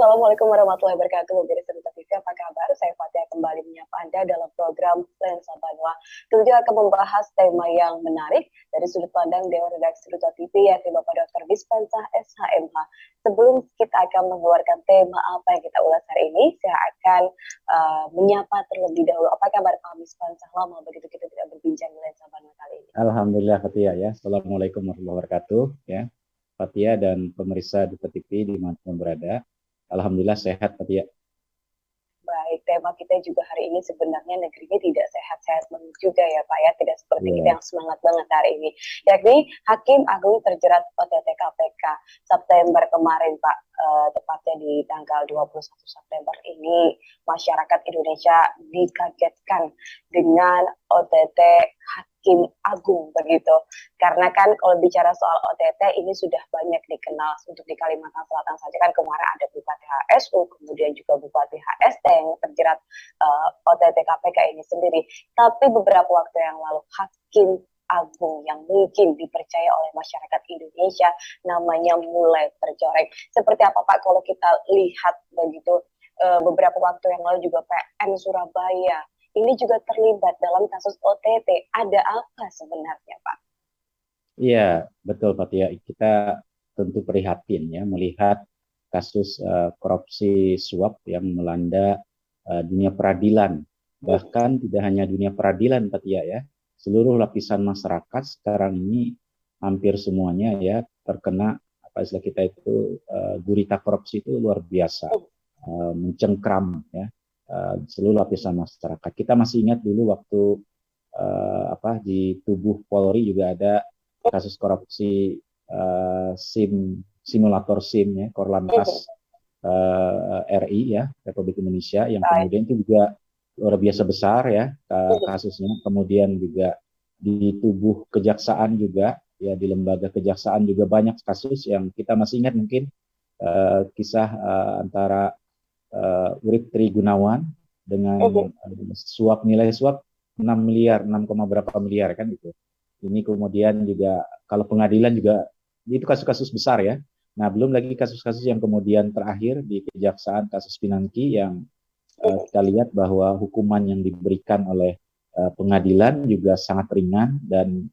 Assalamualaikum warahmatullahi wabarakatuh. Pemirsa Cerita TV, apa kabar? Saya Fatia kembali menyapa Anda dalam program Lensa Banua. Tentunya akan membahas tema yang menarik dari sudut pandang Dewan Redaksi Cerita TV, yakni Bapak Dr. Dispensa SHMH. Sebelum kita akan mengeluarkan tema apa yang kita ulas hari ini, saya akan menyapa terlebih dahulu. Apa kabar Pak Dispensa? Lama begitu kita tidak berbincang di Lensa Banua kali ini. Alhamdulillah Fatia ya. Assalamualaikum warahmatullahi wabarakatuh ya. Fatia dan pemirsa di TV dimanapun berada. Alhamdulillah sehat Fatia. Baik, tema kita juga hari ini sebenarnya negerinya tidak sehat-sehat banget juga ya Pak ya, tidak seperti kita yang semangat banget hari ini. Yakni Hakim Agung terjerat OTT KPK September kemarin Pak, tepatnya di tanggal 21 September ini masyarakat Indonesia dikagetkan dengan OTT Hakim Agung begitu. Karena kan kalau bicara soal OTT ini sudah banyak dikenal untuk di Kalimantan Selatan saja kan kemarin ada Bupati HSU, kemudian juga Bupati HST yang terjerat OTT KPK ini sendiri. Tapi beberapa waktu yang lalu Hakim Agung yang mungkin dipercaya oleh masyarakat Indonesia namanya mulai tercoreng. Seperti apa Pak kalau kita lihat begitu beberapa waktu yang lalu juga PN Surabaya ini juga terlibat dalam kasus OTT. Ada apa sebenarnya Pak? Iya, betul Fatia. Kita tentu prihatin ya melihat kasus korupsi suap yang melanda dunia peradilan. Bahkan tidak hanya dunia peradilan Fatia ya. Seluruh lapisan masyarakat sekarang ini hampir semuanya ya terkena apa istilah kita itu gurita korupsi itu luar biasa. Mencengkram ya. Seluruh lapisan masyarakat. Kita masih ingat dulu waktu di tubuh Polri juga ada kasus korupsi simulator SIM ya, Korlantas RI ya, Republik Indonesia yang kemudian itu juga luar biasa besar ya kasusnya. Kemudian juga di tubuh kejaksaan juga ya, di lembaga kejaksaan juga banyak kasus yang kita masih ingat mungkin kisah antara Urip Tri Gunawan dengan nilai suap 6 miliar, 6, berapa miliar kan itu. Ini kemudian juga kalau pengadilan juga itu kasus-kasus besar ya. Nah, belum lagi kasus-kasus yang kemudian terakhir di kejaksaan kasus Pinangki yang kita lihat bahwa hukuman yang diberikan oleh pengadilan juga sangat ringan dan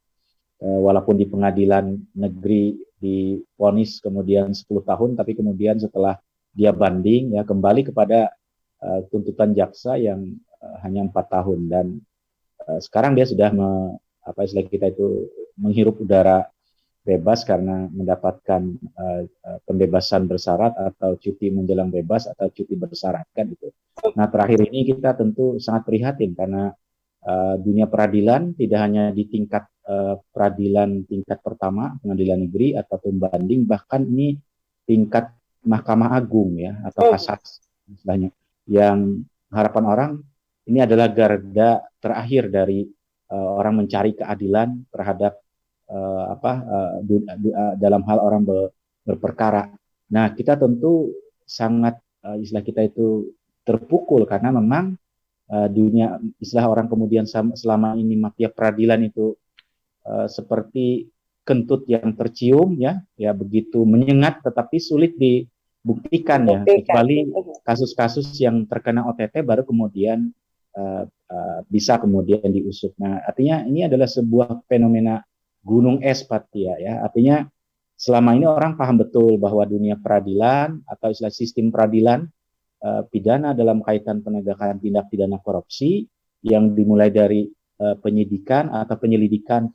walaupun di pengadilan negeri divonis kemudian 10 tahun tapi kemudian setelah dia banding ya kembali kepada tuntutan jaksa yang hanya 4 tahun dan sekarang dia sudah istilah kita itu menghirup udara bebas karena mendapatkan pembebasan bersyarat atau cuti menjelang bebas atau cuti bersyarat kan itu. Nah terakhir ini kita tentu sangat prihatin karena dunia peradilan tidak hanya di tingkat peradilan tingkat pertama pengadilan negeri atau pembanding, bahkan ini tingkat Mahkamah Agung ya atau kasasi banyak yang harapan orang ini adalah garda terakhir dari orang mencari keadilan terhadap dalam hal orang berperkara. Nah kita tentu sangat istilah kita itu terpukul karena memang dunia istilah orang kemudian selama ini mafia peradilan itu seperti kentut yang tercium ya begitu menyengat tetapi sulit dibuktikan ya, kecuali kasus-kasus yang terkena OTT baru kemudian bisa kemudian diusut. Nah artinya ini adalah sebuah fenomena gunung es Fatia ya, artinya selama ini orang paham betul bahwa dunia peradilan atau istilah sistem peradilan pidana dalam kaitan penegakan tindak pidana korupsi yang dimulai dari penyidikan atau penyidikan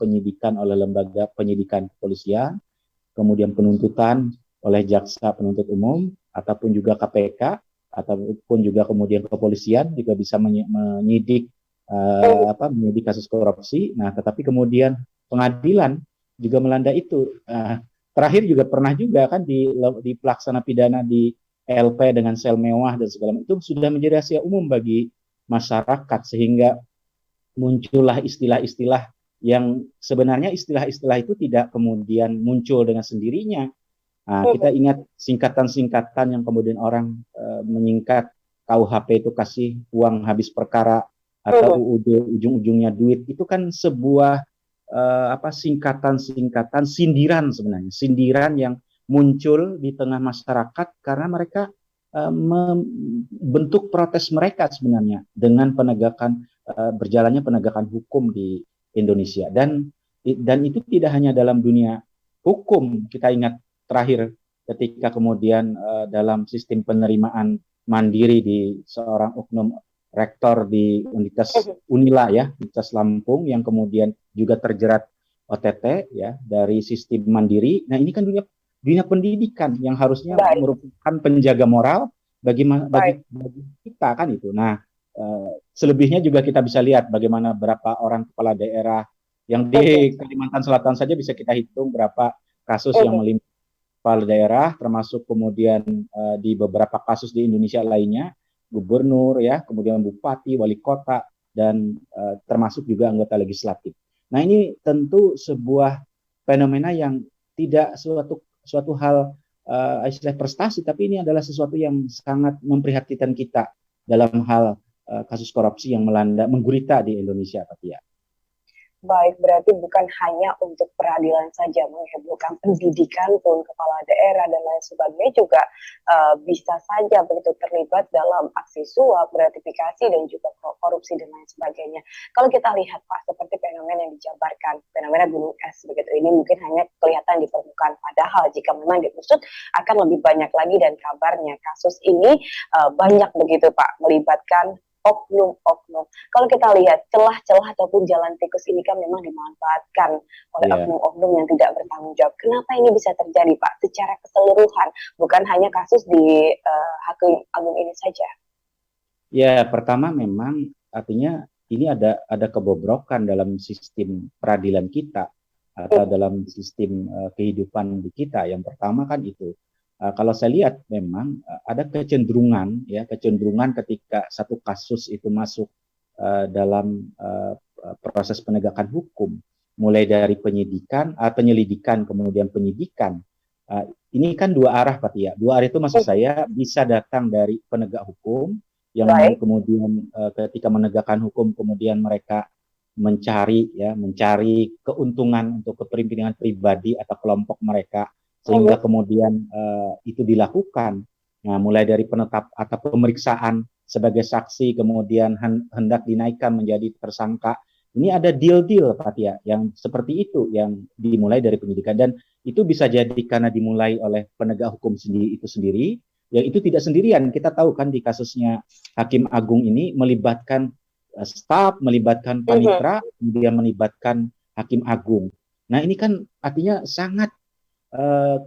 oleh lembaga penyidikan kepolisian, kemudian penuntutan oleh jaksa penuntut umum ataupun juga KPK ataupun juga kemudian kepolisian juga bisa menyidik menyidik kasus korupsi. Nah, tetapi kemudian pengadilan juga melanda itu. Terakhir juga pernah juga kan di pelaksana pidana di LP dengan sel mewah dan segala macam itu sudah menjadi rahasia umum bagi masyarakat sehingga muncullah istilah-istilah yang sebenarnya istilah-istilah itu tidak kemudian muncul dengan sendirinya. Nah, kita ingat singkatan-singkatan yang kemudian orang menyingkat KUHP itu kasih uang habis perkara atau UUD ujung-ujungnya duit, itu kan sebuah singkatan sindiran sebenarnya, sindiran yang muncul di tengah masyarakat karena mereka membentuk protes mereka sebenarnya dengan berjalannya penegakan hukum di Indonesia. Dan itu tidak hanya dalam dunia hukum. Kita ingat terakhir ketika kemudian dalam sistem penerimaan mandiri di seorang oknum rektor di Universitas Unila ya, Universitas Lampung, yang kemudian juga terjerat OTT ya dari sistem mandiri. Nah, ini kan dunia pendidikan yang harusnya merupakan penjaga moral bagi kita kan itu. Nah, selebihnya juga kita bisa lihat bagaimana berapa orang kepala daerah yang di Kalimantan Selatan saja bisa kita hitung berapa kasus yang melimpah kepala daerah, termasuk kemudian di beberapa kasus di Indonesia lainnya, gubernur ya, kemudian bupati, wali kota, dan termasuk juga anggota legislatif. Nah, ini tentu sebuah fenomena yang tidak suatu hal istilah prestasi, tapi ini adalah sesuatu yang sangat memprihatinkan kita dalam hal kasus korupsi yang menggurita di Indonesia, Pak Tia. Baik, berarti bukan hanya untuk peradilan saja, menghebohkan pendidikan pun kepala daerah dan lain sebagainya juga bisa saja begitu terlibat dalam aksi suap, gratifikasi dan juga korupsi dan lain sebagainya. Kalau kita lihat Pak, seperti fenomena yang dijabarkan, fenomena gunung es begitu, ini mungkin hanya kelihatan di permukaan, padahal jika memang diusut akan lebih banyak lagi, dan kabarnya kasus ini banyak begitu Pak, melibatkan oknum-oknum. Kalau kita lihat celah-celah ataupun jalan tikus ini kan memang dimanfaatkan oleh oknum-oknum yang tidak bertanggung jawab. Kenapa ini bisa terjadi Pak? Secara keseluruhan, bukan hanya kasus di Hakim Agung ini saja. Ya, pertama memang artinya ini ada kebobrokan dalam sistem peradilan kita atau dalam sistem kehidupan di kita. Yang pertama kan itu. Kalau saya lihat memang ada kecenderungan ketika satu kasus itu masuk dalam proses penegakan hukum, mulai dari penyelidikan kemudian penyidikan. Ini kan dua arah Pak Tia. Dua arah itu maksud saya bisa datang dari penegak hukum yang kemudian ketika menegakkan hukum kemudian mereka mencari keuntungan untuk kepentingan pribadi atau kelompok mereka, sehingga kemudian itu dilakukan. Nah, mulai dari penetap atau pemeriksaan sebagai saksi, kemudian hendak dinaikkan menjadi tersangka. Ini ada deal-deal, Pak Tia, yang seperti itu, yang dimulai dari penyidikan. Dan itu bisa jadi karena dimulai oleh penegak hukum itu sendiri, yang itu tidak sendirian. Kita tahu kan di kasusnya Hakim Agung ini melibatkan staf, melibatkan panitera, kemudian melibatkan Hakim Agung. Nah, ini kan artinya sangat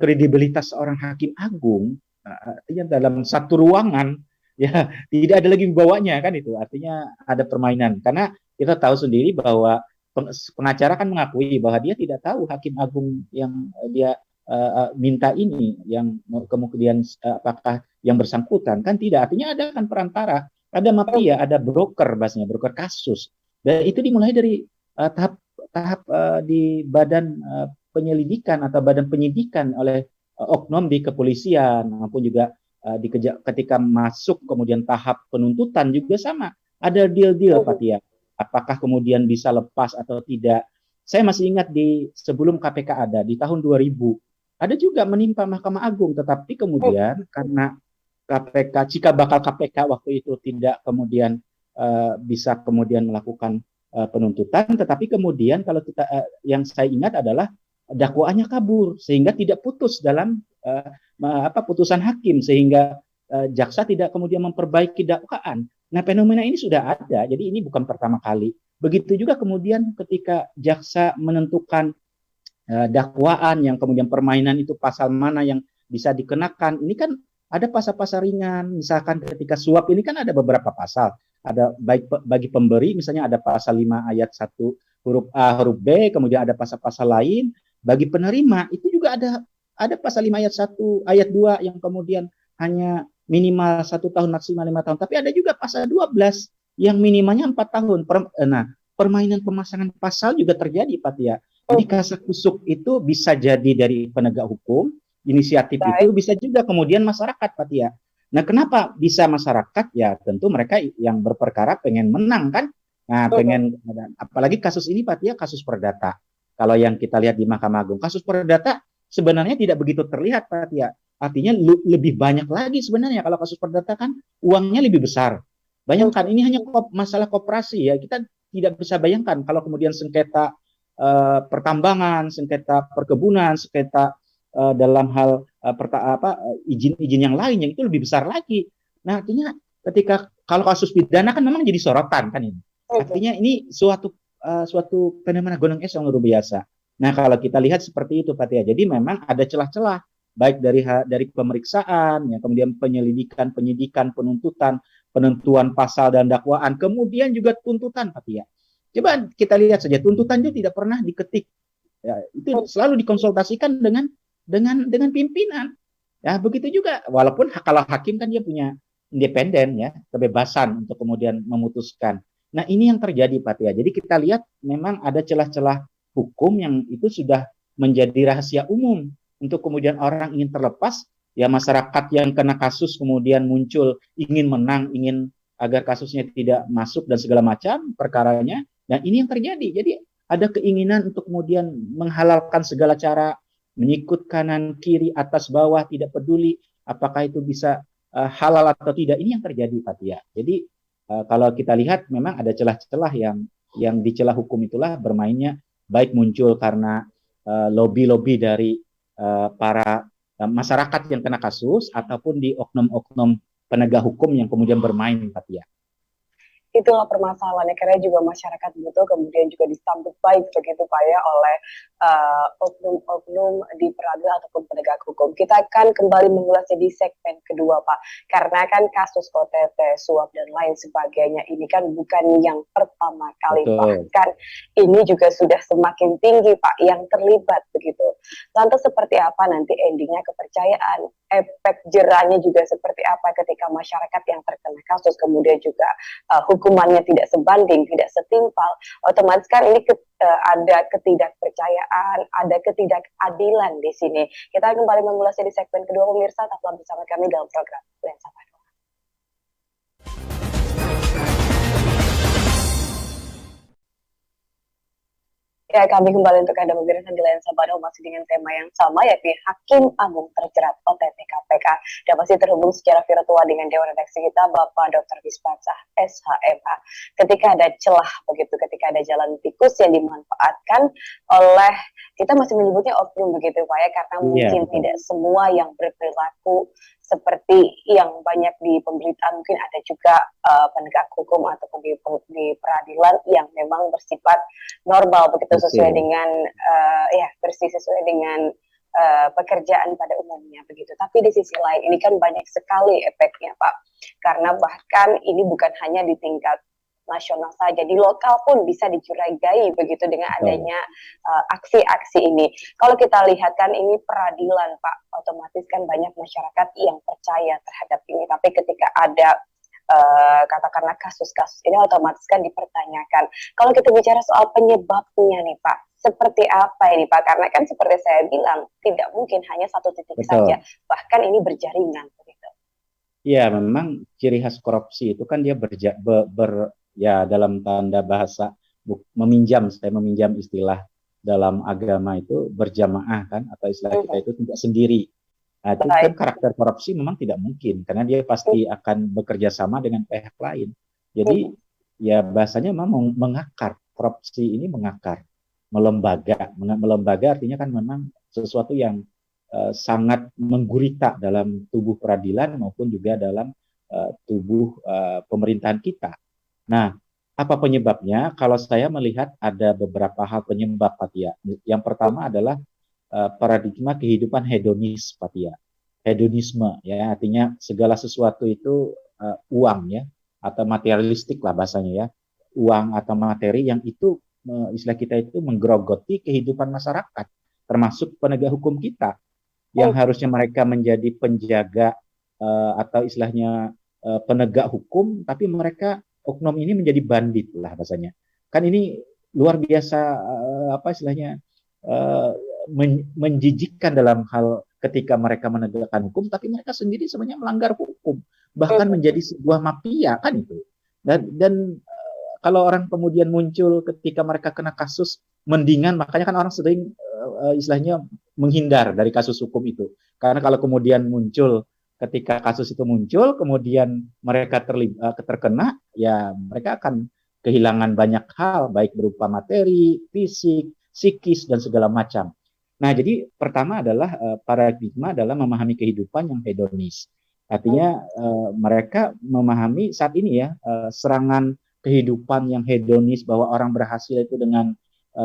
kredibilitas seorang Hakim Agung artinya dalam satu ruangan ya tidak ada lagi bawanya kan, itu artinya ada permainan, karena kita tahu sendiri bahwa pengacara kan mengakui bahwa dia tidak tahu Hakim Agung yang dia minta ini yang kemudian apakah yang bersangkutan, kan tidak, artinya ada kan perantara, ada mafia, ada broker, bahasanya broker kasus, dan itu dimulai dari tahap di badan penyelidikan atau badan penyidikan oleh oknum di kepolisian, maupun juga ketika masuk kemudian tahap penuntutan juga sama, ada deal-deal Pak Tia. Apakah kemudian bisa lepas atau tidak? Saya masih ingat sebelum KPK ada di tahun 2000 ada juga menimpa Mahkamah Agung, tetapi kemudian karena cikal bakal KPK waktu itu tidak kemudian bisa kemudian melakukan penuntutan, tetapi kemudian kalau kita yang saya ingat adalah dakwaannya kabur sehingga tidak putus dalam putusan hakim, sehingga jaksa tidak kemudian memperbaiki dakwaan. Nah, fenomena ini sudah ada, jadi ini bukan pertama kali. Begitu juga kemudian ketika jaksa menentukan dakwaan yang kemudian permainan itu pasal mana yang bisa dikenakan. Ini kan ada pasal-pasal ringan, misalkan ketika suap ini kan ada beberapa pasal. Ada baik bagi pemberi misalnya ada pasal 5 ayat 1 huruf A huruf B, kemudian ada pasal-pasal lain. Bagi penerima itu juga ada pasal 5 ayat 1 ayat 2 yang kemudian hanya minimal 1 tahun maksimal 5 tahun, tapi ada juga pasal 12 yang minimalnya 4 tahun. Nah, permainan pemasangan pasal juga terjadi Pak Tia. Jadi kasakusuk itu bisa jadi dari penegak hukum, inisiatif itu bisa juga kemudian masyarakat Pak Tia. Nah, kenapa bisa masyarakat? Ya tentu mereka yang berperkara pengen menang kan. Nah, apalagi kasus ini Pak Tia kasus perdata. Kalau yang kita lihat di Mahkamah Agung, kasus perdata sebenarnya tidak begitu terlihat Pak Tia. artinya lebih banyak lagi sebenarnya. Kalau kasus perdata kan uangnya lebih besar. Bayangkan ini hanya masalah koperasi ya. Kita tidak bisa bayangkan kalau kemudian sengketa pertambangan, sengketa perkebunan, sengketa dalam hal izin-izin yang lain yang itu lebih besar lagi. Nah, artinya ketika kalau kasus pidana kan memang jadi sorotan kan ini. Artinya ini suatu fenomena gunung es yang luar biasa. Nah, kalau kita lihat seperti itu, Pak Tia. Jadi memang ada celah-celah baik dari pemeriksaan, ya, kemudian penyelidikan, penyidikan, penuntutan, penentuan pasal dan dakwaan, kemudian juga tuntutan, Pak Tia. Coba kita lihat saja tuntutan itu tidak pernah diketik. Ya, itu selalu dikonsultasikan dengan pimpinan. Ya, begitu juga walaupun kalau hakim kan dia punya independen ya, kebebasan untuk kemudian memutuskan. Nah, ini yang terjadi Pak Tia. Jadi kita lihat memang ada celah-celah hukum yang itu sudah menjadi rahasia umum untuk kemudian orang ingin terlepas, ya masyarakat yang kena kasus kemudian muncul ingin menang, ingin agar kasusnya tidak masuk dan segala macam perkaranya. Dan ini yang terjadi. Jadi ada keinginan untuk kemudian menghalalkan segala cara, menyikut kanan, kiri, atas, bawah, tidak peduli apakah itu bisa halal atau tidak. Ini yang terjadi, Pak Tia. Jadi kalau kita lihat memang ada celah-celah yang di celah hukum itulah bermainnya, baik muncul karena lobby-lobby dari para masyarakat yang kena kasus ataupun di oknum-oknum penegak hukum yang kemudian bermain, Pak Tia. Itulah permasalahannya, karena juga masyarakat butuh kemudian juga disambut baik begitu Pak ya oleh oknum-oknum di peradilan ataupun penegak hukum. Kita akan kembali mengulasnya di segmen kedua Pak, karena kan kasus OTT, suap dan lain sebagainya ini kan bukan yang pertama kali. Betul. Bahkan ini juga sudah semakin tinggi Pak yang terlibat begitu. Lantas seperti apa nanti endingnya kepercayaan, efek jerahnya juga seperti apa ketika masyarakat yang terkena kasus kemudian juga hukumannya tidak sebanding, tidak setimpal, otomatis kan ini ada ketidakpercayaan, ada ketidakadilan di sini. Kita kembali mengulasnya di segmen kedua pemirsa, tetaplah bersama kami dalam program Lensa Paduan. Ya, kami kembali untuk Anda pemirsa di Lensa Paduan masih dengan tema yang sama, yakni Hakim Agung terjerat OTT KPK. Dan masih terhubung secara virtual dengan Dewan Redaksi kita, Bapak Dr. Wispansah, SHMA. Ketika ada celah begitu, ketika ada jalan tikus yang dimanfaatkan oleh, kita masih menyebutnya oknum begitu Pak ya, karena mungkin tidak semua yang berperilaku seperti yang banyak di pemberitaan, mungkin ada juga penegak hukum ataupun di peradilan yang memang bersifat normal begitu, sesuai dengan sesuai dengan pekerjaan pada umumnya begitu. Tapi di sisi lain ini kan banyak sekali efeknya Pak, karena bahkan ini bukan hanya di tingkat nasional saja, di lokal pun bisa dicurigai begitu dengan adanya aksi-aksi ini. Kalau kita lihat kan ini peradilan Pak, otomatis kan banyak masyarakat yang percaya terhadap ini, tapi ketika ada katakanlah kasus-kasus ini otomatis kan dipertanyakan. Kalau kita bicara soal penyebabnya nih Pak, seperti apa ini Pak? Karena kan seperti saya bilang, tidak mungkin hanya satu titik saja, bahkan ini berjaringan begitu. Iya, memang ciri khas korupsi itu kan dia dalam tanda bahasa saya meminjam istilah dalam agama itu berjamaah kan, atau istilah kita itu tidak sendiri. Nah, itu kan karakter korupsi memang tidak mungkin karena dia pasti akan bekerja sama dengan pihak lain. Jadi ya bahasanya memang mengakar, korupsi ini mengakar, melembaga artinya kan memang sesuatu yang sangat menggurita dalam tubuh peradilan maupun juga dalam tubuh pemerintahan kita. Nah, apa penyebabnya? Kalau saya melihat ada beberapa hal penyebab, Pak Tia. Yang pertama adalah paradigma kehidupan hedonis, Pak Tia. Hedonisme, ya, artinya segala sesuatu itu uang, ya, atau materialistik lah bahasanya, ya. Uang atau materi yang itu istilah kita itu menggerogoti kehidupan masyarakat, termasuk penegak hukum kita, yang harusnya mereka menjadi penjaga atau istilahnya penegak hukum, tapi mereka oknum ini menjadi bandit lah bahasanya. Kan ini luar biasa menjijikkan dalam hal ketika mereka menegakkan hukum, tapi mereka sendiri sebenarnya melanggar hukum, bahkan menjadi sebuah mafia kan itu. Dan kalau orang kemudian muncul ketika mereka kena kasus, mendingan, makanya kan orang sering istilahnya menghindar dari kasus hukum itu. Karena kalau kemudian muncul, ketika kasus itu muncul, kemudian mereka terkena, ya mereka akan kehilangan banyak hal, baik berupa materi, fisik, psikis, dan segala macam. Nah, jadi pertama adalah paradigma adalah memahami kehidupan yang hedonis. Artinya mereka memahami saat ini ya serangan kehidupan yang hedonis, bahwa orang berhasil itu dengan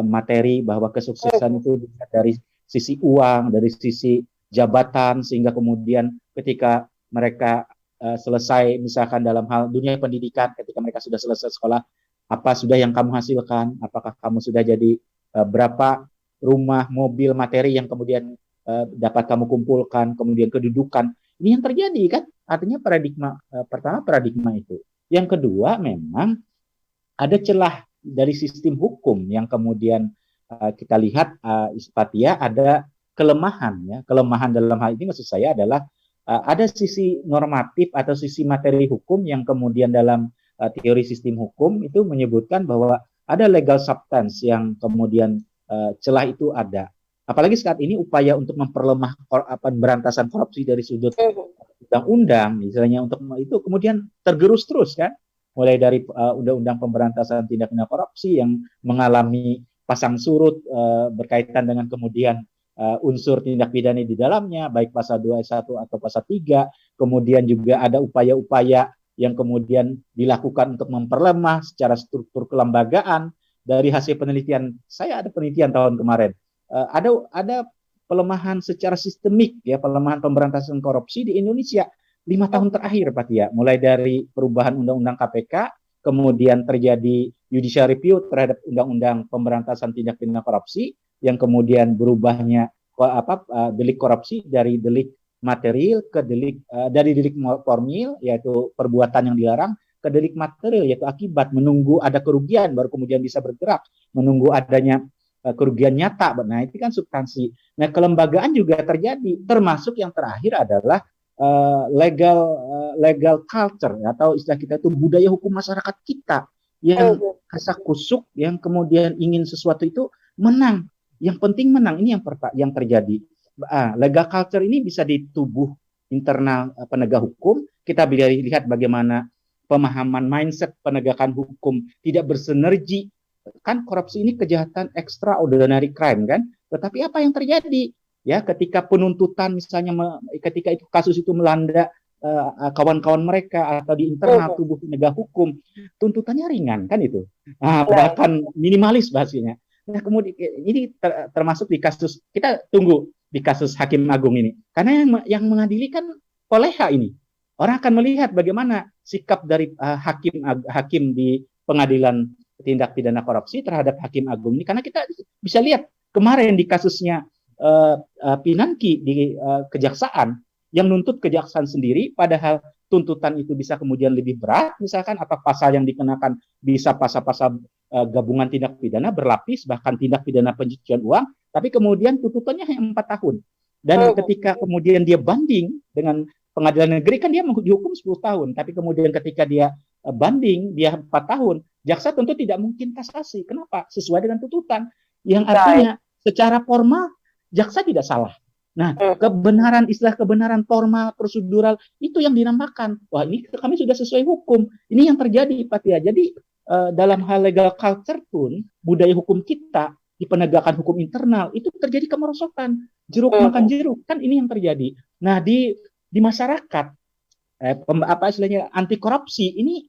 materi, bahwa kesuksesan itu dari sisi uang, dari sisi jabatan, sehingga kemudian ketika mereka selesai misalkan dalam hal dunia pendidikan, ketika mereka sudah selesai sekolah, apa sudah yang kamu hasilkan, apakah kamu sudah jadi berapa rumah, mobil, materi yang kemudian dapat kamu kumpulkan, kemudian kedudukan. Ini yang terjadi kan, artinya paradigma pertama paradigma itu. Yang kedua memang ada celah dari sistem hukum yang kemudian kita lihat Ispatia ada kelemahan ya. Kelemahan dalam hal ini maksud saya adalah ada sisi normatif atau sisi materi hukum yang kemudian dalam teori sistem hukum itu menyebutkan bahwa ada legal substance yang kemudian celah itu ada. Apalagi saat ini upaya untuk memperlemah pemberantasan korupsi dari sudut undang-undang misalnya, untuk itu kemudian tergerus terus kan, mulai dari undang-undang pemberantasan tindak pidana korupsi yang mengalami pasang surut berkaitan dengan kemudian unsur tindak pidana di dalamnya, baik pasal 21 atau pasal 3, kemudian juga ada upaya-upaya yang kemudian dilakukan untuk memperlemah secara struktur kelembagaan. Dari hasil penelitian, saya ada penelitian tahun kemarin, ada pelemahan secara sistemik ya, pelemahan pemberantasan korupsi di Indonesia 5 tahun terakhir Pak Tia, mulai dari perubahan undang-undang KPK, kemudian terjadi judicial review terhadap undang-undang pemberantasan tindak pidana korupsi, yang kemudian berubahnya delik korupsi dari delik material ke delik dari delik formil, yaitu perbuatan yang dilarang, ke delik material, yaitu akibat, menunggu ada kerugian baru kemudian bisa bergerak, menunggu adanya kerugian nyata. Nah, itu kan substansi. Nah, kelembagaan juga terjadi, termasuk yang terakhir adalah legal culture atau istilah kita itu budaya hukum masyarakat kita yang kasak kusuk, yang kemudian ingin sesuatu itu menang, yang penting menang. Ini yang terjadi. Legal culture ini bisa di tubuh internal penegak hukum. Kita bisa lihat bagaimana pemahaman mindset penegakan hukum tidak bersinergi. Kan korupsi ini kejahatan extraordinary crime kan, tetapi apa yang terjadi ya ketika penuntutan misalnya ketika itu kasus itu melanda kawan-kawan mereka atau di internal tubuh penegak hukum, tuntutannya ringan kan itu, bahkan minimalis bahasanya. Nah, kemudian ini termasuk di kasus, kita tunggu di kasus Hakim Agung ini, karena yang mengadili kan Poleha ini. Orang akan melihat bagaimana sikap dari hakim di pengadilan tindak pidana korupsi terhadap Hakim Agung ini, karena kita bisa lihat kemarin di kasusnya Pinangki di kejaksaan, yang nuntut kejaksaan sendiri, padahal tuntutan itu bisa kemudian lebih berat, misalkan apa pasal yang dikenakan bisa pasal-pasal gabungan tindak pidana berlapis, bahkan tindak pidana pencucian uang, tapi kemudian tuntutannya hanya 4 tahun. Dan ketika kemudian dia banding dengan pengadilan negeri, kan dia dihukum 10 tahun, tapi kemudian ketika dia banding, dia 4 tahun, jaksa tentu tidak mungkin kasasi. Kenapa? Sesuai dengan tuntutan, yang artinya secara formal jaksa tidak salah. Nah, istilah kebenaran formal, prosedural, itu yang dinamakan, wah ini kami sudah sesuai hukum. Ini yang terjadi Pak Tia. Jadi dalam hal legal culture pun, budaya hukum kita di penegakan hukum internal, itu terjadi kemerosotan. Jeruk makan jeruk, kan ini yang terjadi. Nah, di masyarakat, apa istilahnya, anti korupsi, ini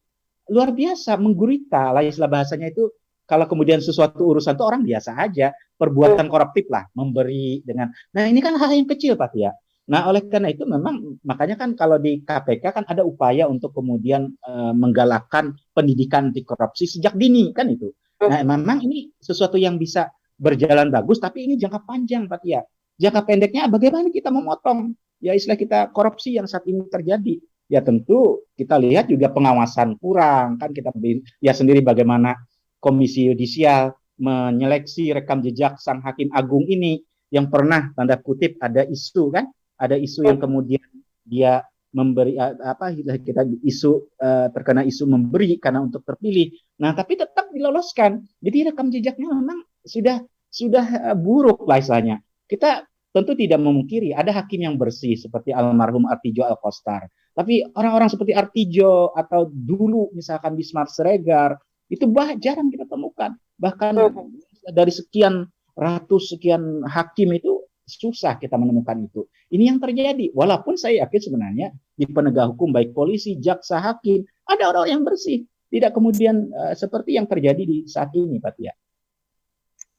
luar biasa, menggurita lah istilah bahasanya itu. Kalau kemudian sesuatu urusan itu orang biasa aja, perbuatan koruptif lah, memberi dengan. Nah, ini kan hal yang kecil Pak ya. Nah, oleh karena itu memang makanya kan kalau di KPK kan ada upaya untuk kemudian menggalakkan pendidikan anti korupsi sejak dini kan itu. Nah, memang ini sesuatu yang bisa berjalan bagus, tapi ini jangka panjang Pak ya. Jangka pendeknya bagaimana kita memotong ya istilah kita korupsi yang saat ini terjadi. Ya tentu kita lihat juga pengawasan kurang kan, kita ya sendiri bagaimana Komisi Yudisial menyeleksi rekam jejak sang Hakim Agung ini yang pernah tanda kutip ada isu kan, ada isu yang kemudian dia memberi kita isu terkena isu memberi karena untuk terpilih. Nah, tapi tetap diloloskan. Jadi rekam jejaknya memang sudah buruk lah istilahnya. Kita tentu tidak memungkiri ada hakim yang bersih seperti almarhum Artijo Alkostar. Tapi orang-orang seperti Artijo atau dulu misalkan Bismar Siregar itu jarang kita temukan. Bahkan dari sekian ratus sekian hakim itu susah kita menemukan itu. Ini yang terjadi. Walaupun saya yakin sebenarnya di penegak hukum baik polisi, jaksa, hakim ada orang yang bersih. Tidak kemudian seperti yang terjadi di saat ini, Pak Tia.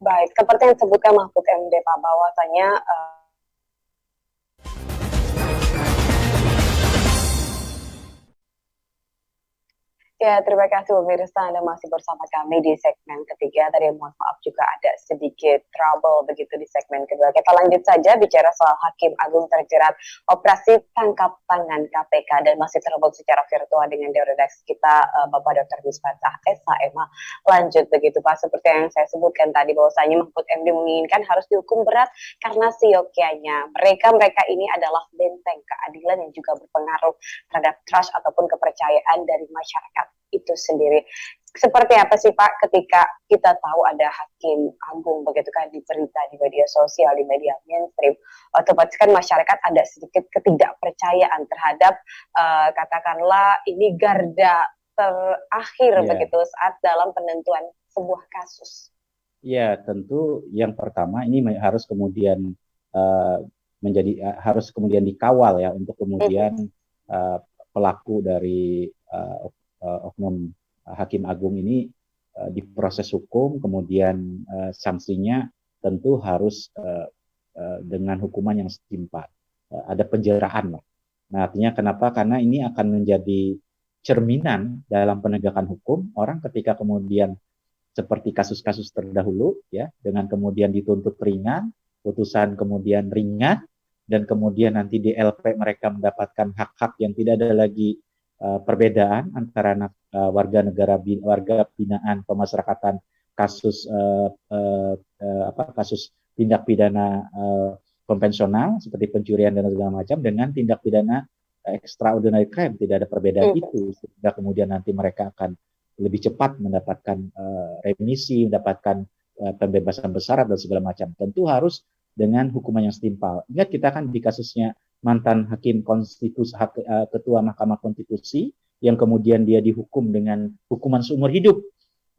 Baik, seperti yang disebutkan Mahfud MD Pak, bahwasanya ya, terima kasih pemirsa, Anda masih bersama kami di segmen ketiga. Tadi mohon maaf juga ada sedikit trouble begitu di segmen kedua. Kita lanjut saja bicara soal Hakim Agung terjerat operasi tangkap tangan KPK dan masih terhubung secara virtual dengan redaksi kita Bapak Dr. Misbah SHMA. Lanjut begitu Pak, seperti yang saya sebutkan tadi bahwasanya Mahfud MD menginginkan harus dihukum berat karena siokianya. Mereka ini adalah benteng keadilan yang juga berpengaruh terhadap trust ataupun kepercayaan dari masyarakat itu sendiri. Seperti apa sih Pak ketika kita tahu ada Hakim Agung begitu kan di berita di media sosial, di media mainstream, otomatis kan masyarakat ada sedikit ketidakpercayaan terhadap katakanlah ini garda terakhir begitu saat dalam penentuan sebuah kasus. Ya, tentu yang pertama ini harus kemudian harus kemudian dikawal ya untuk kemudian pelaku dari oknum Hakim Agung ini diproses hukum, kemudian sanksinya tentu harus dengan hukuman yang setimpal. Ada penjaraan lah. Nah, artinya kenapa? Karena ini akan menjadi cerminan dalam penegakan hukum. Orang ketika kemudian seperti kasus-kasus terdahulu, ya, dengan kemudian dituntut ringan, putusan kemudian ringan, dan kemudian nanti di LP mereka mendapatkan hak-hak yang tidak ada lagi perbedaan antara warga binaan pemasyarakatan kasus kasus tindak pidana konvensional seperti pencurian dan segala macam dengan tindak pidana extraordinary crime, tidak ada perbedaan itu, sehingga kemudian nanti mereka akan lebih cepat mendapatkan remisi, mendapatkan pembebasan bersyarat dan segala macam. Tentu harus dengan hukuman yang setimpal. Ingat kita kan di kasusnya mantan hakim konstitusi, ketua Mahkamah Konstitusi yang kemudian dia dihukum dengan hukuman seumur hidup.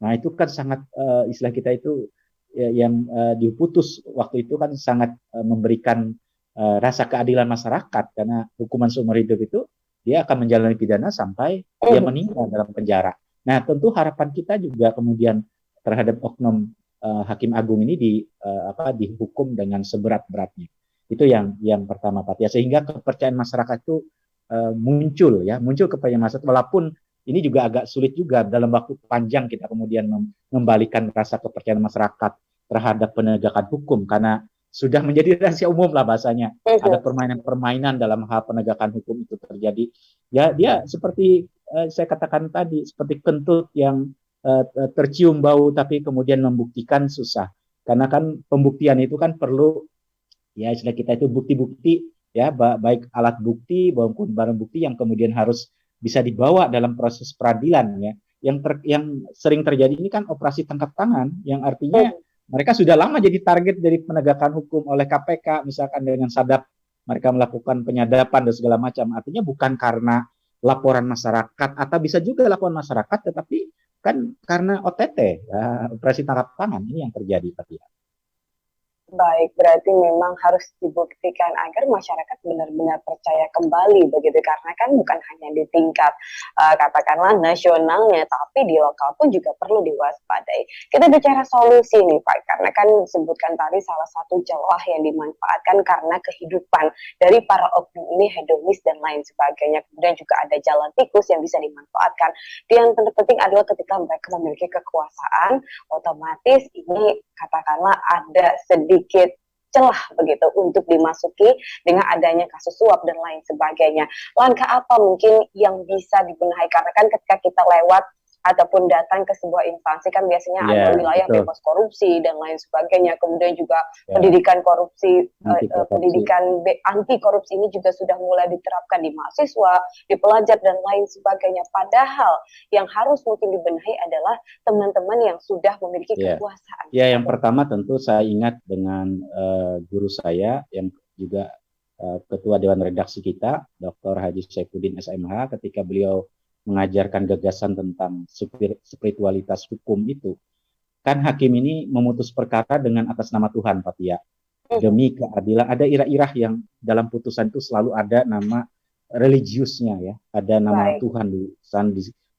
Nah itu kan sangat istilah kita itu yang diputus waktu itu kan sangat memberikan rasa keadilan masyarakat, karena hukuman seumur hidup itu dia akan menjalani pidana sampai dia meninggal dalam penjara. Nah tentu harapan kita juga kemudian terhadap oknum Hakim Agung ini dihukum dengan seberat-beratnya. Itu yang pertama Pak ya, sehingga kepercayaan masyarakat itu muncul kepercayaan masyarakat, walaupun ini juga agak sulit juga dalam waktu panjang kita kemudian mengembalikan rasa kepercayaan masyarakat terhadap penegakan hukum, karena sudah menjadi rahasia umum lah bahasanya. Ada permainan-permainan dalam hal penegakan hukum itu terjadi. Ya dia seperti saya katakan tadi, seperti kentut yang tercium bau tapi kemudian membuktikan susah. Karena kan pembuktian itu kan perlu, ya istilah kita itu bukti-bukti, ya baik alat bukti maupun barang bukti yang kemudian harus bisa dibawa dalam proses peradilan, ya. Yang sering terjadi ini kan operasi tangkap tangan, yang artinya mereka sudah lama jadi target dari penegakan hukum oleh KPK, misalkan dengan sadap mereka melakukan penyadapan dan segala macam. Artinya bukan karena laporan masyarakat, atau bisa juga laporan masyarakat, tetapi kan karena OTT, ya, operasi tangkap tangan ini yang terjadi, Pak Tia. Baik, berarti memang harus dibuktikan agar masyarakat benar-benar percaya kembali begitu, karena kan bukan hanya di tingkat katakanlah nasionalnya, tapi di lokal pun juga perlu diwaspadai. Kita bicara solusi nih Pak, karena kan disebutkan tadi salah satu celah yang dimanfaatkan karena kehidupan dari para oknum ini hedonis dan lain sebagainya. Kemudian juga ada jalan tikus yang bisa dimanfaatkan. Yang terpenting adalah ketika mereka memiliki kekuasaan, otomatis ini katakanlah ada sedikit celah begitu untuk dimasuki dengan adanya kasus suap dan lain sebagainya. Langkah apa mungkin yang bisa dibenahi, karena kan ketika kita lewat ataupun datang ke sebuah instansi kan biasanya ada Ya, wilayah betul. bebas korupsi dan lain sebagainya. Kemudian juga Ya, pendidikan korupsi, anti korupsi. pendidikan anti korupsi ini juga sudah mulai diterapkan di mahasiswa, di pelajar dan lain sebagainya. Padahal yang harus mungkin dibenahi adalah teman-teman yang sudah memiliki Ya. kekuasaan. Ya, yang pertama tentu saya ingat dengan guru saya yang juga Ketua Dewan Redaksi kita, Dr. Haji Saifuddin SMH, ketika beliau mengajarkan gagasan tentang spiritualitas hukum itu. Kan hakim ini memutus perkara dengan atas nama Tuhan, Pak Tia. Demi keadilan. Ada irah-irah yang dalam putusan itu selalu ada nama religiusnya ya. Ada nama Baik. Tuhan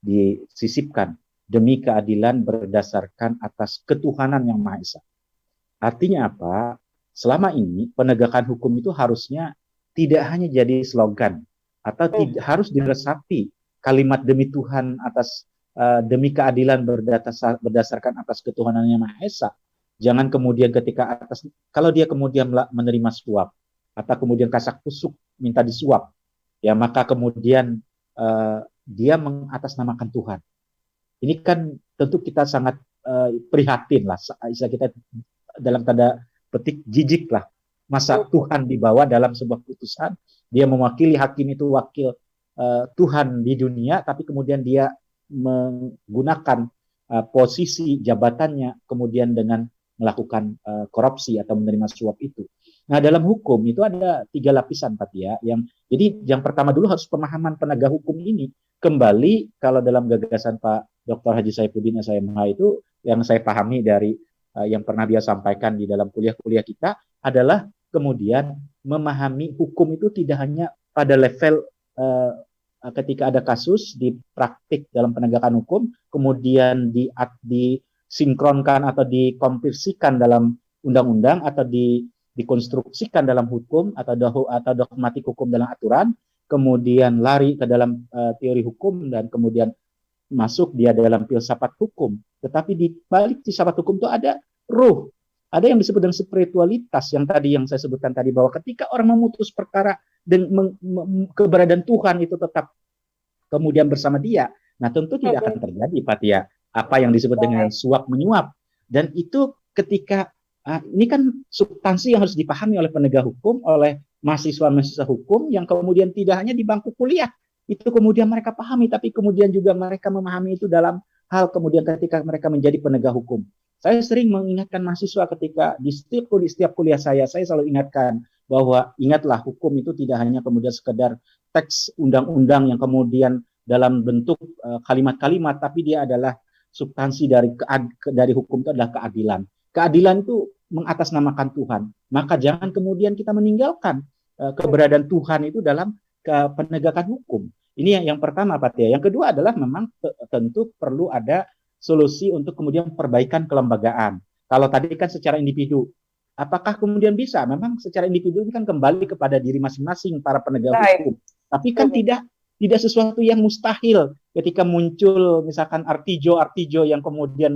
disisipkan. Demi keadilan berdasarkan atas ketuhanan yang Maha Esa. Artinya apa? Selama ini penegakan hukum itu harusnya tidak hanya jadi slogan atau tidak harus diresapi kalimat demi Tuhan atas demi keadilan berdasarkan atas ketuhanan yang Maha Esa. Jangan kemudian ketika atas kalau dia kemudian menerima suap atau kemudian kasak kusuk minta disuap, ya maka kemudian dia mengatasnamakan Tuhan. Ini kan tentu kita sangat prihatin lah, istilah kita dalam tanda petik jijik lah. Masa Tuhan dibawa dalam sebuah putusan, dia mewakili hakim itu wakil Tuhan di dunia, tapi kemudian dia menggunakan posisi jabatannya kemudian dengan melakukan korupsi atau menerima suap itu. Nah, dalam hukum itu ada 3 lapisan, Pak Tia. Jadi yang pertama dulu harus pemahaman penegak hukum ini. Kembali kalau dalam gagasan Pak Dr. Haji Saifuddin SMH itu yang saya pahami dari yang pernah dia sampaikan di dalam kuliah-kuliah kita adalah kemudian memahami hukum itu tidak hanya pada level ketika ada kasus di praktik dalam penegakan hukum, kemudian disinkronkan atau dikonversikan dalam undang-undang atau dikonstruksikan dalam hukum atau dogmatik hukum dalam aturan, kemudian lari ke dalam teori hukum dan kemudian masuk dia dalam filsafat hukum. Tetapi di balik filsafat hukum itu ada ruh, ada yang disebut dengan spiritualitas yang saya sebutkan tadi, bahwa ketika orang memutus perkara dan keberadaan Tuhan itu tetap kemudian bersama dia, nah tentu tidak akan terjadi, Pak Tia, apa yang disebut dengan suap menyuap. Dan itu ketika ini kan substansi yang harus dipahami oleh penegak hukum, oleh mahasiswa-mahasiswa hukum yang kemudian tidak hanya di bangku kuliah itu kemudian mereka pahami, tapi kemudian juga mereka memahami itu dalam hal kemudian ketika mereka menjadi penegak hukum. Saya sering mengingatkan mahasiswa ketika di setiap kuliah saya selalu ingatkan bahwa ingatlah hukum itu tidak hanya kemudian sekedar teks undang-undang yang kemudian dalam bentuk kalimat-kalimat, tapi dia adalah substansi dari hukum itu adalah keadilan. Keadilan itu mengatasnamakan Tuhan. Maka jangan kemudian kita meninggalkan keberadaan Tuhan itu dalam penegakan hukum. Ini yang pertama, Pak Tia. Yang kedua adalah memang tentu perlu ada solusi untuk kemudian perbaikan kelembagaan. Kalau tadi kan secara individu, apakah kemudian bisa? Memang secara individu ini kan kembali kepada diri masing-masing para penegak hukum. Tapi kan tidak sesuatu yang mustahil ketika muncul misalkan artijo yang kemudian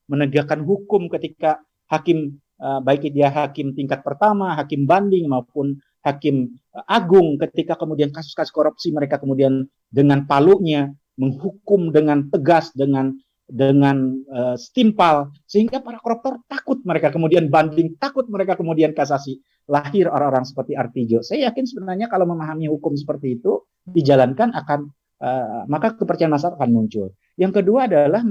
menegakkan hukum ketika hakim baik dia hakim tingkat pertama, hakim banding maupun hakim agung, ketika kemudian kasus-kasus korupsi mereka kemudian dengan palunya menghukum dengan tegas, dengan setimpal, sehingga para koruptor takut mereka kemudian banding, takut mereka kemudian kasasi. Lahir orang-orang seperti Artijo. Saya yakin sebenarnya kalau memahami hukum seperti itu dijalankan akan maka kepercayaan masyarakat akan muncul. Yang kedua adalah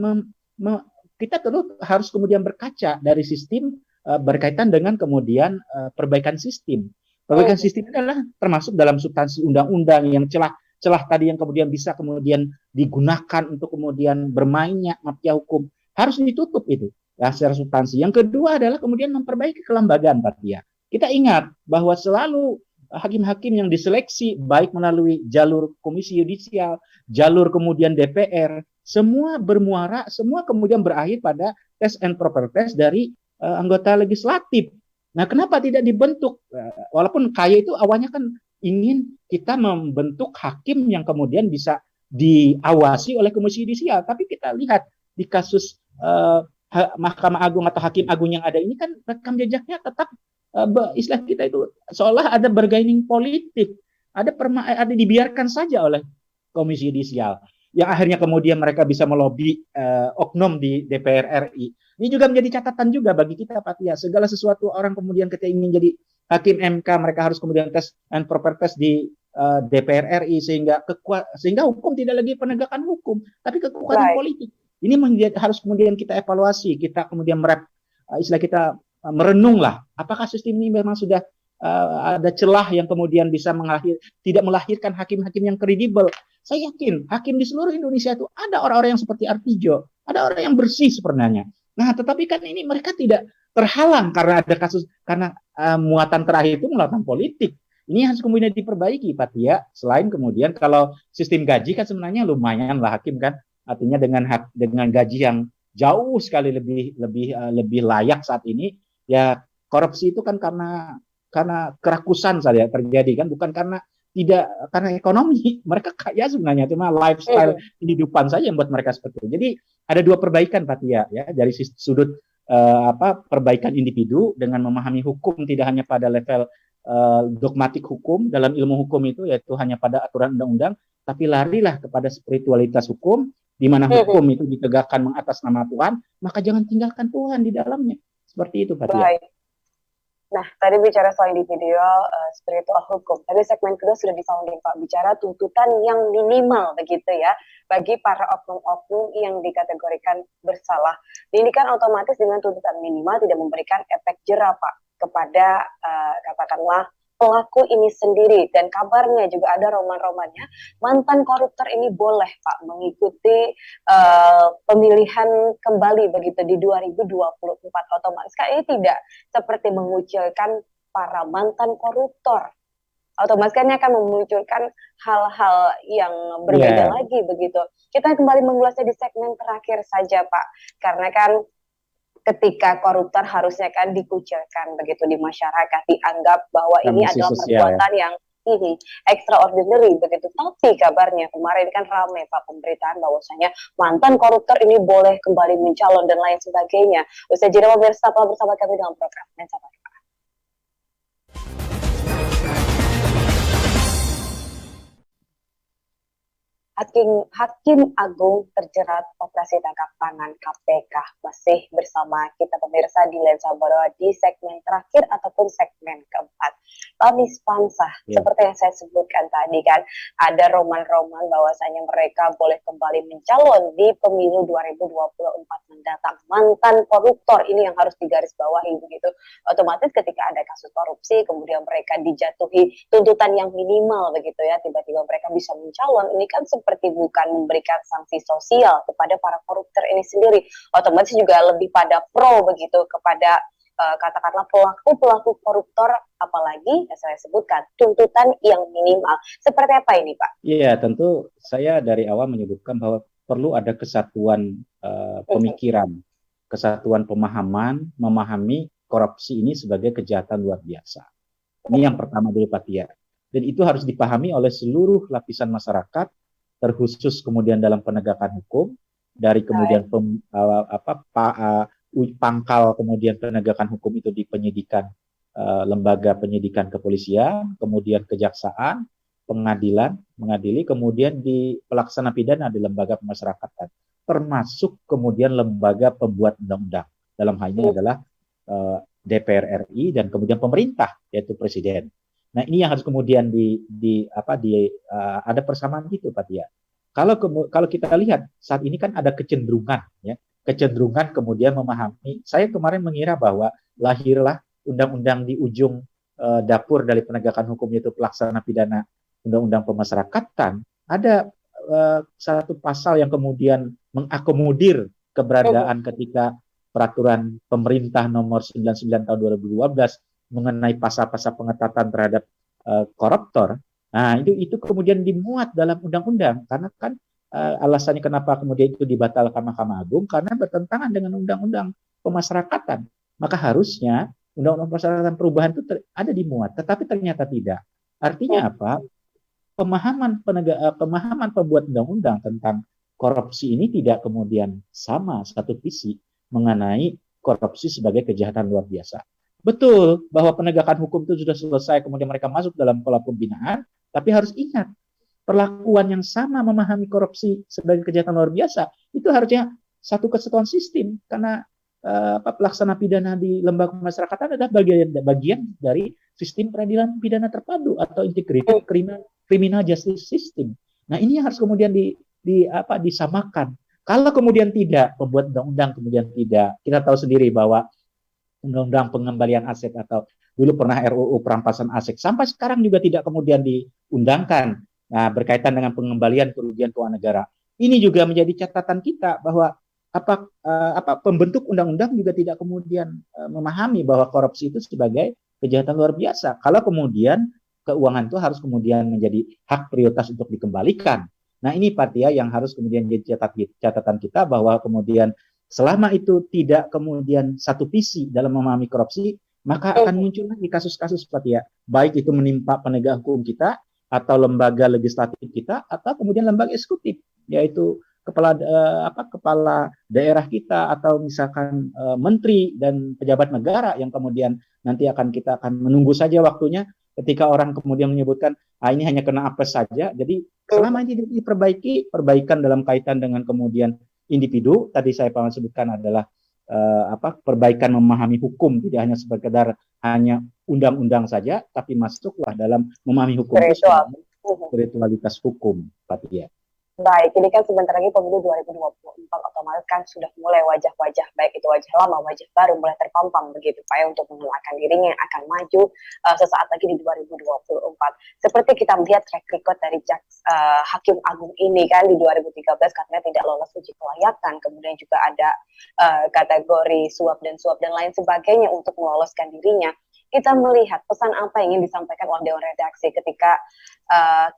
kita terus harus kemudian berkaca dari sistem berkaitan dengan kemudian perbaikan sistem. Perbaikan sistem adalah termasuk dalam substansi undang-undang yang celah tadi yang kemudian bisa kemudian digunakan untuk kemudian bermainnya mafia hukum harus ditutup itu secara substansi. Yang kedua adalah kemudian memperbaiki kelembagaan, Pak Tia. Kita ingat bahwa selalu hakim-hakim yang diseleksi baik melalui jalur komisi yudisial, jalur kemudian DPR, semua bermuara, semua kemudian berakhir pada test and proper test dari anggota legislatif. Nah, kenapa tidak dibentuk? Walaupun kaya itu awalnya kan ingin kita membentuk hakim yang kemudian bisa diawasi oleh komisi yudisial, tapi kita lihat di kasus Mahkamah Agung atau Hakim Agung yang ada ini kan rekam jejaknya tetap istilah kita itu seolah ada bargaining politik, ada dibiarkan saja oleh komisi yudisial. yang akhirnya kemudian mereka bisa melobi oknum di DPR RI. Ini juga menjadi catatan juga bagi kita, Pak Tia. Segala sesuatu orang kemudian ketika ingin jadi hakim MK, mereka harus kemudian tes and proper test di DPR RI sehingga hukum tidak lagi penegakan hukum, tapi kekuatan Baik, politik. Ini harus kemudian kita evaluasi, kita kemudian istilah kita merenung lah, apakah sistem ini memang sudah ada celah yang kemudian bisa tidak melahirkan hakim-hakim yang kredibel. Saya yakin hakim di seluruh Indonesia itu ada orang-orang yang seperti Artijo, ada orang yang bersih sebenarnya. Nah, tetapi kan ini mereka tidak terhalang karena ada kasus, karena muatan terakhir itu muatan politik. Ini harus kemudian diperbaiki, Pak Tia. Selain kemudian kalau sistem gaji kan sebenarnya lumayan lah hakim kan, artinya dengan gaji yang jauh sekali lebih layak saat ini, ya korupsi itu kan karena kerakusan saja terjadi kan, bukan karena ekonomi. Mereka kaya sebenarnya, cuma lifestyle kehidupan saja yang buat mereka seperti itu. Jadi ada dua perbaikan, Pak Tia, ya, dari sudut perbaikan individu dengan memahami hukum tidak hanya pada level dogmatik hukum dalam ilmu hukum itu, yaitu hanya pada aturan undang-undang, tapi larilah kepada spiritualitas hukum, di mana hukum itu ditegakkan mengatas nama Tuhan, maka jangan tinggalkan Tuhan di dalamnya. Seperti itu, Pak Tia. baik. Nah, tadi bicara soal individual, spiritual hukum. Tadi segmen kedua sudah disounding, Pak, bicara tuntutan yang minimal begitu ya bagi para oknum-oknum yang dikategorikan bersalah. Ini kan otomatis dengan tuntutan minimal tidak memberikan efek jerah, Pak, kepada katakanlah pelaku ini sendiri. Dan kabarnya juga ada roman-romannya, mantan koruptor ini boleh, Pak, mengikuti pemilihan kembali begitu di 2024. Otomatis kan ini tidak seperti mengucilkan para mantan koruptor. Otomatis kan ini akan memunculkan hal-hal yang berbeda lagi begitu. Kita kembali mengulasnya di segmen terakhir saja, Pak. Karena kan ketika koruptor harusnya kan dikucilkan begitu di masyarakat, dianggap bahwa ini adalah perbuatan yang extraordinary begitu. Tapi kabarnya kemarin kan ramai, Pak, pemberitaan bahwasanya mantan koruptor ini boleh kembali mencalon dan lain sebagainya. Usai jeda pemirsa, bersama kami dalam program Lensa Pagi. Hakim Agung terjerat operasi tangkap tangan KPK. Masih bersama kita pemirsa di Lensa Baroa di segmen terakhir ataupun segmen keempat. Pak Mispansah, seperti yang saya sebutkan tadi kan, ada roman-roman bahwasanya mereka boleh kembali mencalon di pemilu 2024 mendatang. Mantan koruptor ini yang harus digarisbawahi begitu. Otomatis ketika ada kasus korupsi, kemudian mereka dijatuhi tuntutan yang minimal begitu ya, tiba-tiba mereka bisa mencalon. Ini kan seperti bukan memberikan sanksi sosial kepada para koruptor ini sendiri. Otomatis juga lebih pada pro begitu kepada katakanlah pelaku koruptor, apalagi yang saya sebutkan tuntutan yang minimal. Seperti apa ini, Pak? Iya, tentu saya dari awal menyebutkan bahwa perlu ada kesatuan pemikiran, kesatuan pemahaman, memahami korupsi ini sebagai kejahatan luar biasa. Ini yang pertama dari Pak Tia. Dan itu harus dipahami oleh seluruh lapisan masyarakat, terkhusus kemudian dalam penegakan hukum, dari kemudian pangkal kemudian penegakan hukum itu di penyidikan, lembaga penyidikan kepolisian, kemudian kejaksaan, pengadilan, mengadili, kemudian di pelaksana pidana di lembaga pemasyarakatan, termasuk kemudian lembaga pembuat undang-undang. Dalam hal ini adalah DPR RI dan kemudian pemerintah, yaitu presiden. Nah, ini yang harus kemudian ada persamaan gitu, Pak Tia. Kalau kita lihat saat ini kan ada kecenderungan kemudian memahami. Saya kemarin mengira bahwa lahirlah undang-undang di ujung dapur dari penegakan hukum, yaitu pelaksana pidana undang-undang pemasyarakatan. Ada satu pasal yang kemudian mengakomodir keberadaan ketika peraturan pemerintah nomor 99 tahun 2012 mengenai pasal-pasal pengetatan terhadap koruptor. Nah, itu kemudian dimuat dalam undang-undang, karena kan alasannya kenapa kemudian itu dibatalkan Mahkamah Agung, karena bertentangan dengan undang-undang pemasyarakatan. Maka harusnya undang-undang pemasyarakatan perubahan itu ada dimuat, tetapi ternyata tidak. Artinya apa? Pemahaman pembuat undang-undang tentang korupsi ini tidak kemudian sama satu visi mengenai korupsi sebagai kejahatan luar biasa. Betul bahwa penegakan hukum itu sudah selesai, kemudian mereka masuk dalam pola pembinaan, tapi harus ingat perlakuan yang sama memahami korupsi sebagai kejahatan luar biasa, itu harusnya satu kesatuan sistem, karena pelaksana pidana di lembaga masyarakatan adalah bagian dari sistem peradilan pidana terpadu atau integrated criminal justice system. Nah, ini harus kemudian disamakan. Kalau kemudian tidak, pembuat undang-undang kemudian tidak, kita tahu sendiri bahwa undang-undang pengembalian aset atau dulu pernah RUU perampasan aset sampai sekarang juga tidak kemudian diundangkan. Nah, berkaitan dengan pengembalian kerugian keuangan negara. Ini juga menjadi catatan kita bahwa pembentuk undang-undang juga tidak kemudian memahami bahwa korupsi itu sebagai kejahatan luar biasa. Kalau kemudian keuangan itu harus kemudian menjadi hak prioritas untuk dikembalikan. Nah, ini Patia yang harus kemudian jadi catatan kita bahwa kemudian selama itu tidak kemudian satu visi dalam memahami korupsi, maka akan muncul lagi kasus-kasus Patia, baik itu menimpa penegak hukum kita atau lembaga legislatif kita atau kemudian lembaga eksekutif, yaitu kepala daerah kita atau misalkan menteri dan pejabat negara yang kemudian nanti kita akan menunggu saja waktunya ketika orang kemudian menyebutkan ini hanya kena apes saja. Jadi selama ini diperbaiki, perbaikan dalam kaitan dengan kemudian individu, tadi saya pernah sebutkan adalah perbaikan memahami hukum, tidak hanya sekedar hanya undang-undang saja, tapi masuklah dalam memahami hukum itu spiritualitas hukum, Patia. Baik, ini kan sebentar lagi pemilu 2024, otomatis kan sudah mulai wajah-wajah, baik itu wajah lama, wajah baru, mulai terpampang begitu Pak ya, untuk mengenalkan dirinya yang akan maju sesaat lagi di 2024. Seperti kita melihat track record dari Hakim Agung ini kan di 2013 katanya tidak lolos uji kelayakan, kemudian juga ada kategori suap dan lain sebagainya untuk meloloskan dirinya. Kita melihat pesan apa yang ingin disampaikan oleh Dewan Redaksi ketika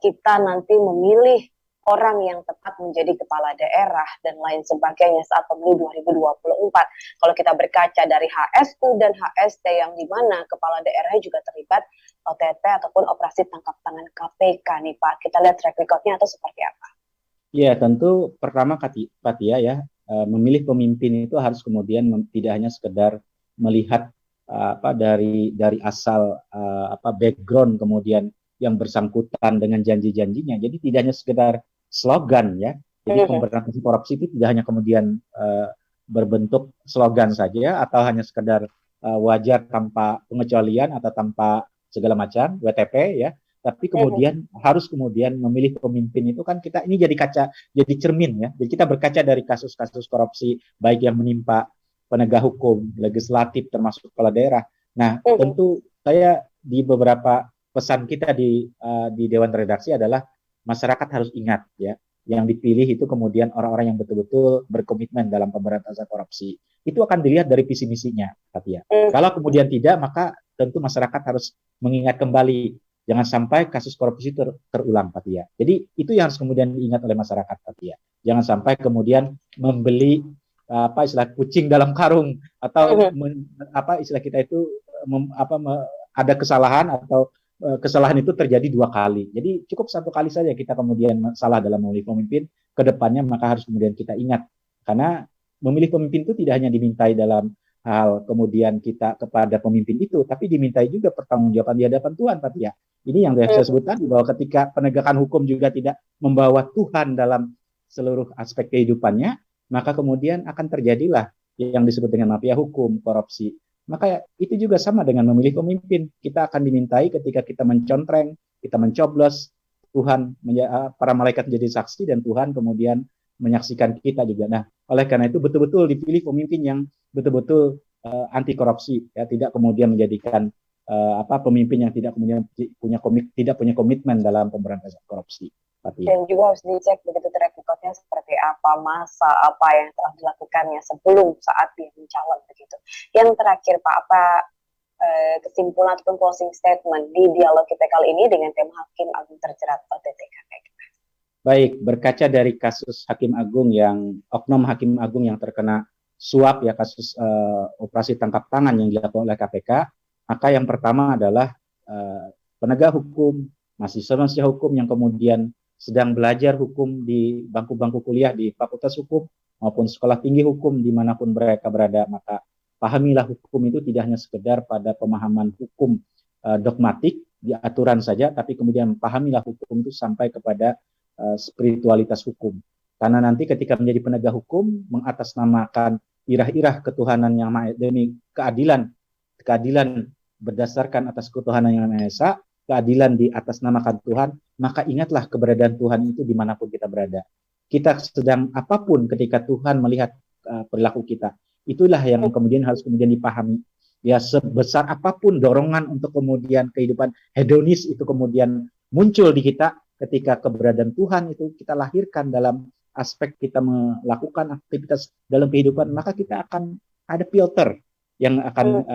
kita nanti memilih orang yang tepat menjadi kepala daerah dan lain sebagainya saat pemilu 2024. Kalau kita berkaca dari HSU dan HST yang dimana kepala daerahnya juga terlibat OTT ataupun operasi tangkap tangan KPK nih Pak. Kita lihat track recordnya atau seperti apa? Ya, tentu pertama Patia ya, memilih pemimpin itu harus kemudian tidak hanya sekedar melihat dari asal background kemudian yang bersangkutan dengan janji-janjinya. Jadi tidak hanya sekedar slogan ya. Jadi pemberantasan korupsi itu tidak hanya kemudian berbentuk slogan saja atau hanya sekedar wajar tanpa pengecualian atau tanpa segala macam WTP ya. Tapi kemudian harus kemudian memilih pemimpin itu kan kita ini jadi kaca, jadi cermin ya. Jadi kita berkaca dari kasus-kasus korupsi baik yang menimpa penegak hukum, legislatif termasuk kepala daerah. Nah, tentu saya di beberapa pesan kita di Dewan Redaksi adalah masyarakat harus ingat ya, yang dipilih itu kemudian orang-orang yang betul-betul berkomitmen dalam pemberantasan korupsi. Itu akan dilihat dari visi misinya, Katia. Kalau kemudian tidak, maka tentu masyarakat harus mengingat kembali, jangan sampai kasus korupsi terulang, Katia. Jadi itu yang harus kemudian diingat oleh masyarakat, Katia. Jangan sampai kemudian membeli istilah kucing dalam karung atau istilah kita itu ada kesalahan atau kesalahan itu terjadi 2 kali. Jadi cukup 1 kali saja kita kemudian salah dalam memilih pemimpin, ke depannya maka harus kemudian kita ingat. Karena memilih pemimpin itu tidak hanya dimintai dalam hal kemudian kita kepada pemimpin itu, tapi dimintai juga pertanggungjawaban di hadapan Tuhan, Pak ya. Ini yang saya sebut tadi, bahwa ketika penegakan hukum juga tidak membawa Tuhan dalam seluruh aspek kehidupannya, maka kemudian akan terjadilah yang disebut dengan mafia hukum, korupsi. Maka itu juga sama dengan memilih pemimpin. Kita akan dimintai ketika kita mencontreng, kita mencoblos, Tuhan, para malaikat menjadi saksi dan Tuhan kemudian menyaksikan kita juga. Nah, oleh karena itu betul-betul dipilih pemimpin yang betul-betul anti korupsi, ya, tidak kemudian menjadikan pemimpin yang tidak punya komitmen dalam pemberantasan korupsi. Dan juga harus dicek begitu track recordnya seperti apa, masa apa yang telah dilakukannya sebelum saat dia mencalon begitu. Yang terakhir Pak, apa kesimpulan ataupun closing statement di dialog kita kali ini dengan tema Hakim Agung terjerat OTT KPK? Baik, berkaca dari kasus oknum Hakim Agung yang terkena suap ya, kasus operasi tangkap tangan yang dilakukan oleh KPK, maka yang pertama adalah penegak hukum, mahasiswa hukum yang kemudian sedang belajar hukum di bangku-bangku kuliah di Fakultas Hukum maupun sekolah tinggi hukum dimanapun mereka berada, maka pahamilah hukum itu tidak hanya sekedar pada pemahaman hukum dogmatik, di aturan saja, tapi kemudian pahamilah hukum itu sampai kepada spiritualitas hukum. Karena nanti ketika menjadi penegak hukum, mengatasnamakan irah-irah ketuhanan yang demi keadilan, keadilan berdasarkan atas ketuhanan yang Maha Esa, keadilan di atas namakan Tuhan, maka ingatlah keberadaan Tuhan itu dimanapun kita berada. Kita sedang apapun ketika Tuhan melihat perilaku kita, itulah yang kemudian harus kemudian dipahami. Ya, sebesar apapun dorongan untuk kemudian kehidupan hedonis itu kemudian muncul di kita, ketika keberadaan Tuhan itu kita lahirkan dalam aspek kita melakukan aktivitas dalam kehidupan, maka kita akan ada filter yang akan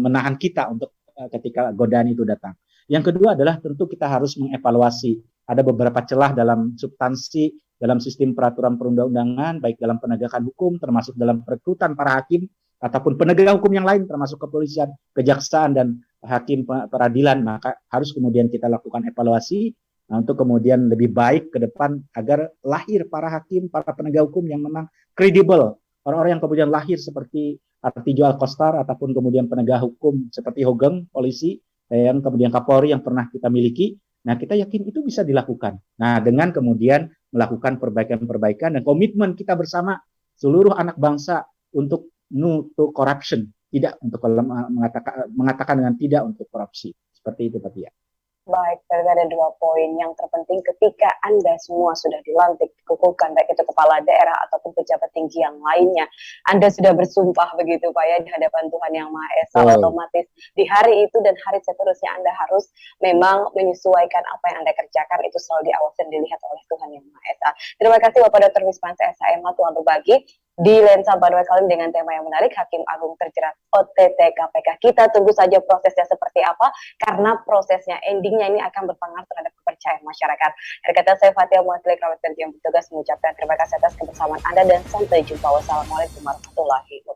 menahan kita untuk ketika godaan itu datang. Yang kedua adalah tentu kita harus mengevaluasi. Ada beberapa celah dalam substansi, dalam sistem peraturan perundang-undangan, baik dalam penegakan hukum, termasuk dalam perekrutan para hakim, ataupun penegak hukum yang lain, termasuk kepolisian, kejaksaan, dan hakim peradilan. Maka harus kemudian kita lakukan evaluasi untuk kemudian lebih baik ke depan agar lahir para hakim, para penegak hukum yang memang kredibel. Orang-orang yang kemudian lahir seperti Artijo Alkostar ataupun kemudian penegak hukum seperti Hogeng, polisi, yang kemudian Kapolri yang pernah kita miliki. Nah, kita yakin itu bisa dilakukan. Nah, dengan kemudian melakukan perbaikan-perbaikan dan komitmen kita bersama seluruh anak bangsa untuk no to corruption, tidak untuk mengatakan dengan tidak untuk korupsi. Seperti itu, Pak Tia. Baik, berarti ada 2 poin yang terpenting ketika Anda semua sudah dilantik, dikukuhkan, baik itu kepala daerah ataupun pejabat tinggi yang lainnya. Anda sudah bersumpah begitu Pak ya di hadapan Tuhan Yang Maha Esa, otomatis di hari itu dan hari seterusnya Anda harus memang menyesuaikan apa yang Anda kerjakan, itu selalu diawasi dan dilihat oleh Tuhan Yang Maha Esa. Terima kasih Bapak Dr. Wismansa SHMH telah berbagi di Lensa Bandung kali dengan tema yang menarik, Hakim Agung terjerat OTT KPK. Kita tunggu saja prosesnya seperti apa, karena prosesnya, endingnya ini akan berpengaruh terhadap kepercayaan masyarakat. Dari kata saya Fatia Muatli, kerabat kerja yang bertugas mengucapkan terima kasih atas kebersamaan Anda dan sampai jumpa. Wassalamualaikum warahmatullahi wabarakatuh.